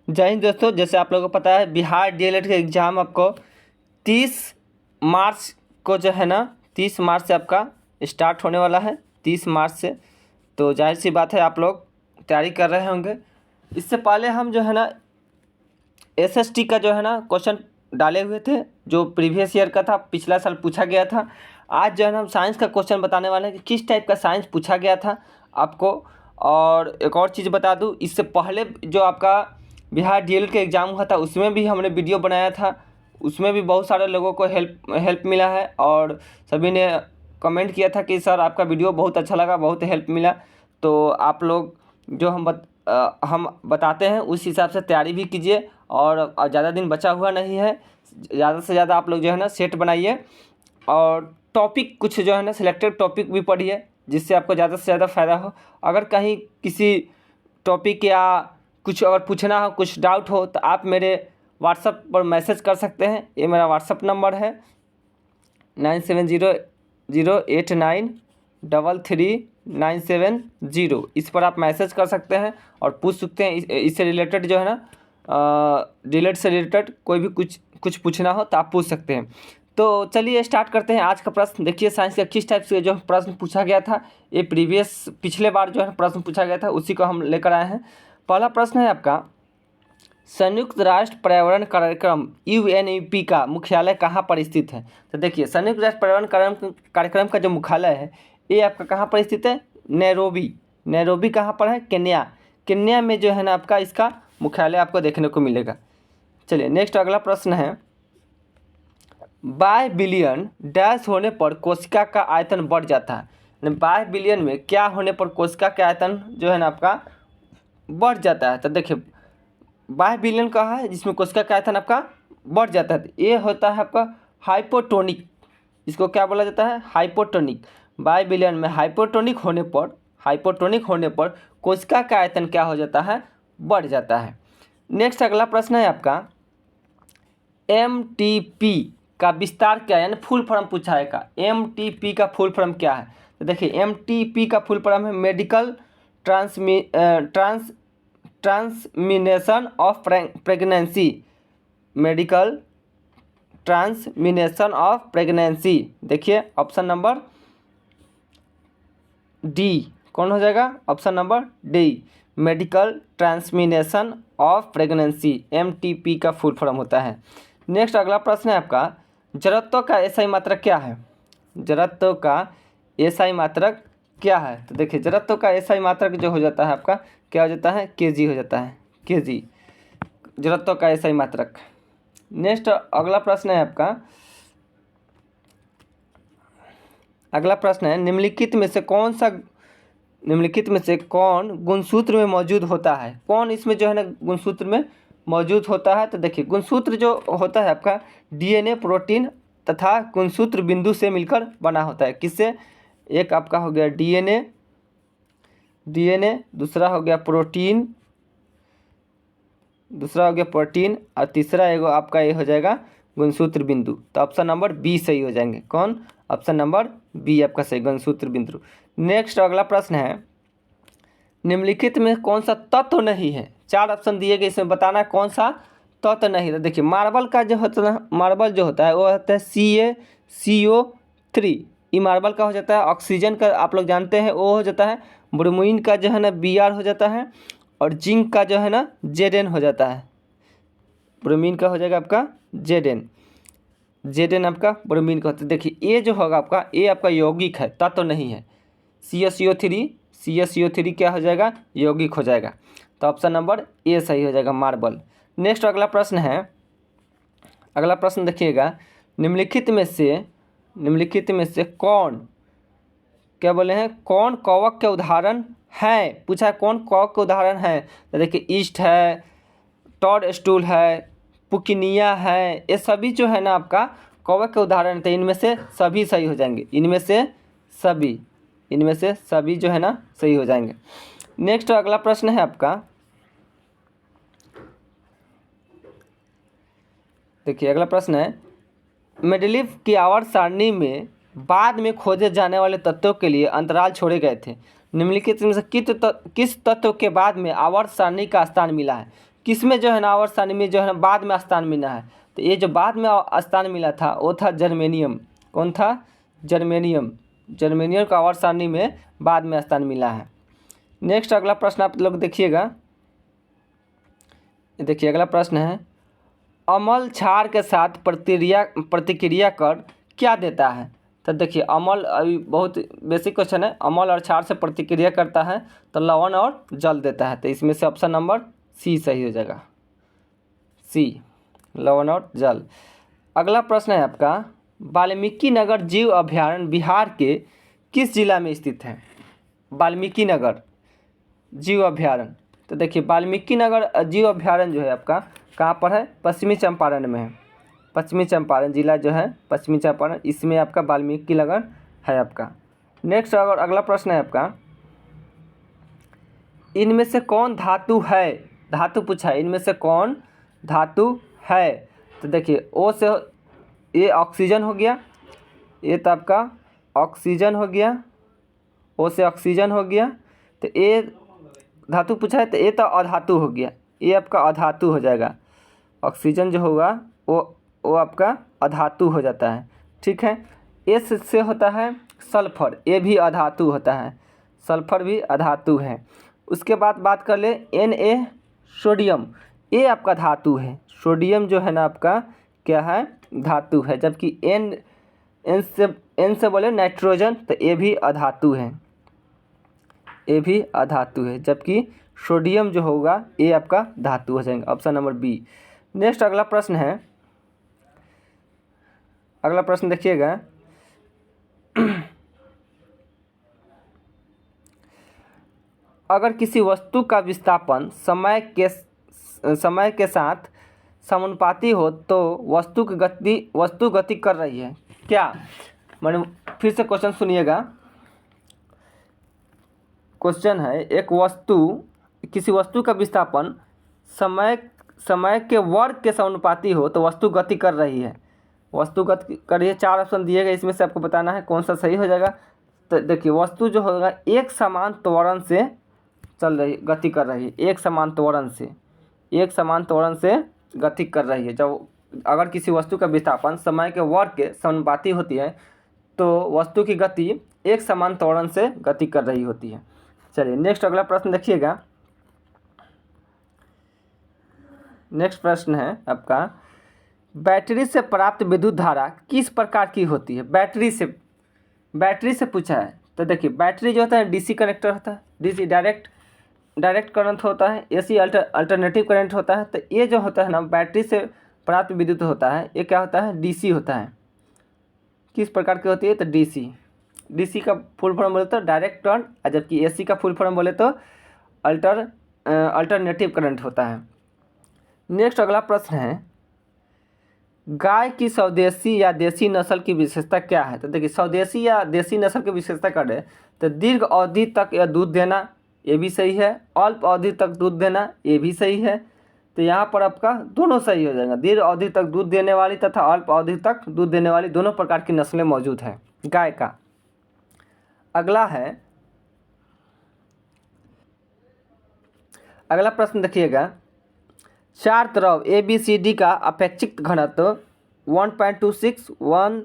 जय हिंद दोस्तों। जैसे आप लोगों को पता है बिहार डीएलएड का एग्ज़ाम आपको 30 मार्च को जो है ना 30 मार्च से आपका स्टार्ट होने वाला है। 30 मार्च से तो जाहिर सी बात है आप लोग तैयारी कर रहे होंगे। इससे पहले हम जो है ना एसएसटी का जो है ना क्वेश्चन डाले हुए थे, जो प्रीवियस ईयर का था, पिछला साल पूछा गया था। आज जो है ना हम साइंस का क्वेश्चन बताने वाले हैं कि किस टाइप का साइंस पूछा गया था आपको। और एक और चीज़ बता दूं, इससे पहले जो आपका बिहार डीएलएड का एग्ज़ाम हुआ था उसमें भी हमने वीडियो बनाया था। उसमें भी बहुत सारे लोगों को हेल्प मिला है और सभी ने कमेंट किया था कि सर आपका वीडियो बहुत अच्छा लगा, बहुत हेल्प मिला। तो आप लोग जो हम बताते हैं उस हिसाब से तैयारी भी कीजिए। और ज़्यादा दिन बचा हुआ नहीं है, ज़्यादा से ज़्यादा आप लोग जो है ना सेट बनाइए और टॉपिक कुछ जो है ना सिलेक्टेड टॉपिक भी पढ़िए, जिससे आपको ज़्यादा से ज़्यादा फ़ायदा हो। अगर कहीं किसी टॉपिक या कुछ अगर पूछना हो, कुछ डाउट हो, तो आप मेरे व्हाट्सएप पर मैसेज कर सकते हैं। ये मेरा व्हाट्सएप नंबर है 970089333970। इस पर आप मैसेज कर सकते हैं और पूछ सकते हैं। इससे रिलेटेड जो है ना डीएलएड से रिलेटेड कोई भी कुछ पूछना हो तो आप पूछ सकते हैं। तो चलिए स्टार्ट करते हैं आज का प्रश्न। देखिए साइंस का किस टाइप से जो प्रश्न पूछा गया था, ये पिछले बार जो है प्रश्न पूछा गया था उसी को हम लेकर आए हैं। पहला प्रश्न है आपका, संयुक्त राष्ट्र पर्यावरण कार्यक्रम यूएनईपी का मुख्यालय कहाँ पर स्थित है। तो देखिए संयुक्त राष्ट्र पर्यावरण कार्यक्रम का जो मुख्यालय है ये आपका कहाँ पर स्थित है, नैरोबी। नैरोबी कहाँ पर है, केन्या। केन्या में जो है ना आपका इसका मुख्यालय आपको देखने को मिलेगा। चलिए नेक्स्ट अगला प्रश्न है, बाय बिलियन डैश होने पर कोशिका का आयतन बढ़ जाता है। बाय बिलियन में क्या होने पर कोशिका का आयतन जो है ना आपका बढ़ जाता है। तो देखिए बाय बिलियन कहा है जिसमें कोशिका का आयतन आपका बढ़ जाता है, ये होता है आपका हाइपोटोनिक। इसको क्या बोला जाता है, हाइपोटोनिक। बाय बिलियन में हाइपोटोनिक होने पर कोशिका का आयतन क्या हो जाता है, बढ़ जाता है। नेक्स्ट अगला प्रश्न है आपका, एमटीपी का विस्तार क्या है, यानी फुल फॉर्म पूछा है का। एमटीपी का फुल फॉर्म क्या है, तो देखिए एमटीपी का फुल फॉर्म है medical termination of pregnancy. Medical termination of pregnancy. देखिए ऑप्शन नंबर डी कौन हो जाएगा, option number D, medical termination of pregnancy, MTP का फुल फॉर्म होता है। नेक्स्ट अगला प्रश्न है आपका, जड़त्व का एसआई मात्रक क्या है। जड़त्व का एसआई मात्रक क्या है, तो देखिए जड़त्व का एसआई मात्रक जो हो जाता है आपका क्या हो जाता है, केजी हो जाता है, केजी जड़त्व का एसआई मात्रक। नेक्स्ट अगला प्रश्न है आपका, अगला प्रश्न है, निम्नलिखित में से कौन गुणसूत्र में मौजूद होता है। कौन इसमें जो है ना गुणसूत्र में मौजूद होता है, तो देखिए गुणसूत्र जो होता है आपका डीएनए प्रोटीन तथा गुणसूत्र बिंदु से मिलकर बना होता है। किससे, एक आपका हो गया डीएनए, दूसरा हो गया प्रोटीन और तीसरा एगो आपका ये हो जाएगा गुणसूत्र बिंदु। तो ऑप्शन नंबर बी सही हो जाएंगे। कौन, ऑप्शन नंबर बी आपका सही, गुणसूत्र बिंदु। नेक्स्ट अगला प्रश्न है, निम्नलिखित में कौन सा तत्व नहीं है। 4 ऑप्शन दिए गए, इसमें बताना कौन सा तत्व नहीं है। देखिए मार्बल जो होता है वो होता है CaCO3। ये मार्बल का हो जाता है। ऑक्सीजन का आप लोग जानते हैं वो हो जाता है। ब्रोमीन का जो है ना Br हो जाता है और जिंक का जो है ना Zn हो जाता है। ब्रोमीन का हो जाएगा आपका Zn आपका ब्रोमीन का होता है। देखिए ये जो होगा आपका ये आपका यौगिक है, तत्व नहीं है। CaCO3 क्या हो जाएगा, यौगिक हो जाएगा। तो ऑप्शन नंबर ए सही हो जाएगा, मार्बल। नेक्स्ट अगला प्रश्न है, अगला प्रश्न देखिएगा, निम्नलिखित में से कौन, क्या बोले हैं, कौन कवक के उदाहरण है। पूछा है कौन कवक के उदाहरण है। तो देखिए ईस्ट है, टॉड स्टूल है, पुकिनिया है, ये सभी जो है ना आपका कवक के उदाहरण थे। इनमें से सभी सही हो जाएंगे, इनमें से सभी जो है ना सही हो जाएंगे। नेक्स्ट अगला प्रश्न है आपका, देखिए अगला प्रश्न है, मेंडेलीव की आवर्त सारणी में बाद में खोजे जाने वाले तत्वों के लिए अंतराल छोड़े गए थे। निम्नलिखित में से किस तत्व के बाद में आवर्त सारणी का स्थान मिला है। किस में जो है ना आवर्त सारणी में जो है ना बाद में स्थान मिला है? तो ये जो बाद में स्थान मिला था वो था जर्मेनियम। कौन था? जर्मेनियम। जर्मेनियम का आवर्त सारणी में बाद में स्थान मिला है। नेक्स्ट अगला प्रश्न आप लोग देखिएगा। देखिए अगला प्रश्न है, अम्ल क्षार के साथ प्रतिक्रिया कर क्या देता है? तो देखिए अम्ल अभी बहुत बेसिक क्वेश्चन है। अम्ल और क्षार से प्रतिक्रिया करता है तो लवण और जल देता है। तो इसमें से ऑप्शन नंबर सी सही हो जाएगा, सी, लवण और जल। अगला प्रश्न है आपका, वाल्मीकि नगर जीव अभयारण्य बिहार के किस जिला में स्थित है? वाल्मीकि नगर जीव अभयारण्य। तो देखिए वाल्मीकि नगर जीव अभयारण्य जो है आपका कहाँ पर है? पश्चिमी चंपारण में है। पश्चिमी चंपारण जिला जो है पश्चिमी चंपारण, इसमें आपका वाल्मीकि नगर है आपका। नेक्स्ट अगला प्रश्न है आपका, इनमें से कौन धातु है? धातु पूछा है, इनमें से कौन धातु है? तो देखिए ओ से ये ऑक्सीजन हो गया, ये तो आपका ऑक्सीजन हो गया, ओ से ऑक्सीजन हो गया। तो ये धातु पूछा है तो ये तो अधातु हो गया, ये आपका अधातु हो जाएगा। ऑक्सीजन जो होगा वो आपका अधातु हो जाता है, ठीक है। एस से होता है सल्फर, ये भी अधातु होता है, सल्फर भी अधातु है। उसके बाद बात कर ले Na, सोडियम, ये आपका धातु है। सोडियम जो है ना आपका क्या है? धातु है। जबकि एन से बोले नाइट्रोजन, तो ये भी अधातु है, ये भी अधातु है। जबकि सोडियम जो होगा ये आपका धातु हो जाएगा, ऑप्शन नंबर बी। नेक्स्ट अगला प्रश्न है, अगला प्रश्न देखिएगा, अगर किसी वस्तु का विस्थापन समय के साथ समानुपाती हो तो वस्तु गति कर रही है क्या? मैंने फिर से क्वेश्चन सुनिएगा। क्वेश्चन है, किसी वस्तु का विस्थापन समय के वर्ग के समानुपाती हो तो वस्तु गति कर रही है। वस्तु गति कर रही है, 4 ऑप्शन दिए गए, इसमें से आपको बताना है कौन सा सही हो जाएगा। तो देखिए वस्तु जो होगा एक समान त्वरण से गति कर रही है, एक समान त्वरण से गति कर रही है। जब अगर किसी वस्तु का विस्थापन समय के वर्ग के समानुपाती होती है तो वस्तु की गति एक समान त्वरण से गति कर रही होती है। चलिए नेक्स्ट अगला प्रश्न देखिएगा। नेक्स्ट प्रश्न है आपका, बैटरी से प्राप्त विद्युत धारा किस प्रकार की होती है? बैटरी से पूछा है। तो देखिए बैटरी जो होता है डीसी कनेक्टर होता है, डीसी डायरेक्ट करंट होता है, एसी अल्टरनेटिव करंट होता है। तो ये जो होता है ना बैटरी से प्राप्त विद्युत होता है, ये क्या होता है? डीसी होता है। किस प्रकार की होती है? तो डीसी का फुल फॉर्म बोले तो डायरेक्ट करंट, जबकि एसी का फुल फॉर्म बोले तो अल्टरनेटिव करंट होता है। नेक्स्ट अगला प्रश्न है, गाय की स्वदेशी या देसी नस्ल की विशेषता क्या है? तो देखिए स्वदेशी या देसी नस्ल की विशेषता करें तो दीर्घ अवधि तक यह दूध देना, ये भी सही है। अल्प अवधि तक दूध देना, ये भी सही है। तो यहाँ पर आपका दोनों सही हो जाएगा, दीर्घ अवधि तक दूध देने वाली तथा अल्प अवधि तक दूध देने वाली दोनों प्रकार की नस्लें मौजूद हैं गाय का। अगला प्रश्न देखिएगा, 4 द्रव ABCD का अपेक्षित घनत्व 1.26, 1,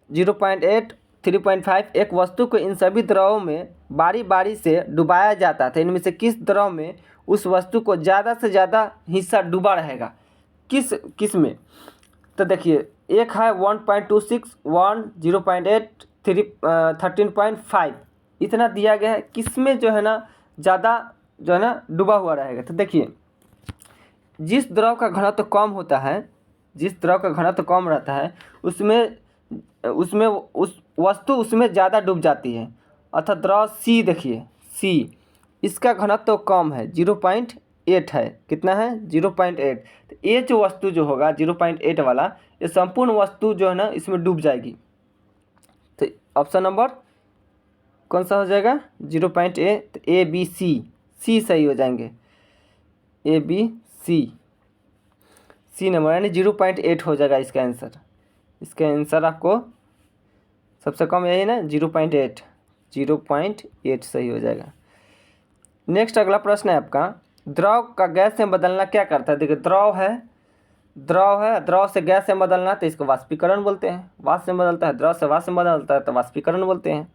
0.8, 3.5 एक वस्तु को इन सभी द्रवों में बारी बारी से डुबाया जाता था। इनमें से किस द्रव में उस वस्तु को ज़्यादा से ज़्यादा हिस्सा डूबा रहेगा? किस में? तो देखिए एक है 1.26, 1, 0.8, 13.5 इतना दिया गया है। किस में जो है ना ज़्यादा जो है ना डूबा हुआ रहेगा? तो देखिए जिस द्रव का घनत्व कम होता है, जिस द्रव का घनत्व कम रहता है उसमें उस वस्तु उसमें ज़्यादा डूब जाती है। अर्थात द्रव सी, देखिए सी, इसका घनत्व कम है, 0.8 है। कितना है? 0.8। तो ये जो वस्तु जो होगा 0.8 वाला, ये संपूर्ण वस्तु जो है ना इसमें डूब जाएगी। तो ऑप्शन नंबर कौन सा हो जाएगा? 0.8। तो ABC, सी सही हो जाएंगे, ABC, सी नंबर यानी 0.8 हो जाएगा इसका आंसर। इसका आंसर आपको सबसे कम यही ना 0.8 सही हो जाएगा। नेक्स्ट अगला प्रश्न है आपका, द्रव का गैस में बदलना क्या करता है? देखिए द्रव है, द्रव से गैस में बदलना तो इसको वाष्पीकरण बोलते हैं। वाष्प में बदलता है, द्रव से वाष्प में बदलता है तो वाष्पीकरण बोलते हैं।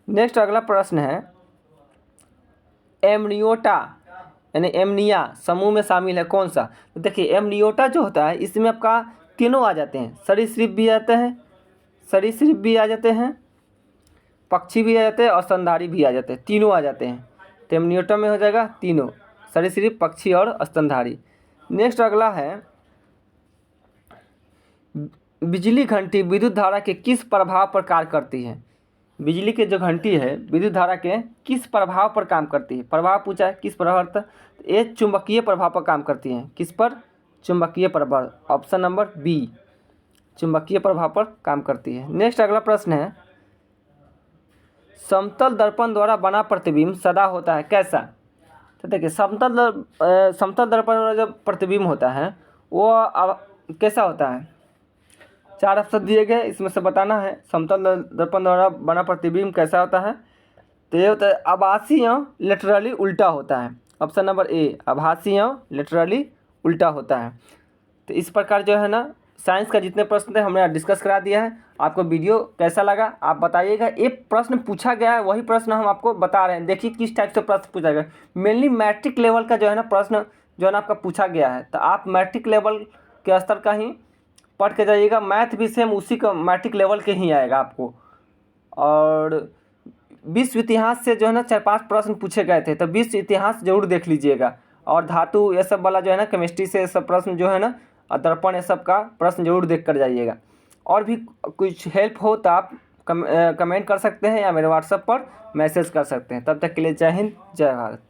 नेक्स्ट अगला प्रश्न है, एमनियोटा यानी एमनिया समूह में शामिल है कौन सा? तो देखिए एमनियोटा जो होता है इसमें आपका तीनों आ जाते हैं, सरीसृप भी आते हैं, सरीसृप भी आ जाते हैं, पक्षी भी आ जाते हैं और स्तनधारी भी आ जाते हैं, तीनों आ जाते हैं। तो एमनियोटा में हो जाएगा तीनों, सरीसृप, पक्षी और स्तनधारी। नेक्स्ट अगला है, बिजली घंटी विद्युत धारा के किस प्रभाव पर कार्य करती है? बिजली के जो घंटी है विद्युत धारा के किस प्रभाव पर काम करती है? प्रभाव पूछा है, किस प्रभाव पर? ये चुंबकीय प्रभाव पर काम करती हैं। किस पर? चुंबकीय प्रभाव। ऑप्शन नंबर बी, चुंबकीय प्रभाव पर काम करती है। नेक्स्ट अगला प्रश्न है, समतल दर्पण द्वारा बना प्रतिबिंब सदा होता है कैसा? तो देखिए समतल दर्पण द्वारा जो प्रतिबिंब होता है वो कैसा होता है? 4 ऑप्शन दिए गए, इसमें से बताना है समतल दर्पण द्वारा बना प्रतिबिंब कैसा होता है। तो ये होता है आभासीय लेटरली उल्टा होता है। ऑप्शन नंबर ए, आभासीय लेटरली उल्टा होता है। तो इस प्रकार जो है ना साइंस का जितने प्रश्न थे हमने डिस्कस करा दिया है। आपको वीडियो कैसा लगा आप बताइएगा। एक प्रश्न पूछा गया है वही प्रश्न हम आपको बता रहे हैं। देखिए किस टाइप से प्रश्न पूछा गया, मेनली मैट्रिक लेवल का जो है ना प्रश्न जो है ना आपका पूछा गया है। तो आप मैट्रिक लेवल के स्तर का ही पढ़ के जाइएगा। मैथ भी सेम उसी का मैट्रिक लेवल के ही आएगा आपको। और विश्व इतिहास से जो है ना 4-5 प्रश्न पूछे गए थे, तो विश्व इतिहास जरूर देख लीजिएगा। और धातु ये सब वाला जो है ना केमिस्ट्री से सब प्रश्न जो है ना दर्पण ये सब का प्रश्न जरूर देख कर जाइएगा। और भी कुछ हेल्प हो तो आप कमेंट कर सकते हैं या मेरे व्हाट्सएप पर मैसेज कर सकते हैं। तब तक के लिए जय हिंद, जय भारत।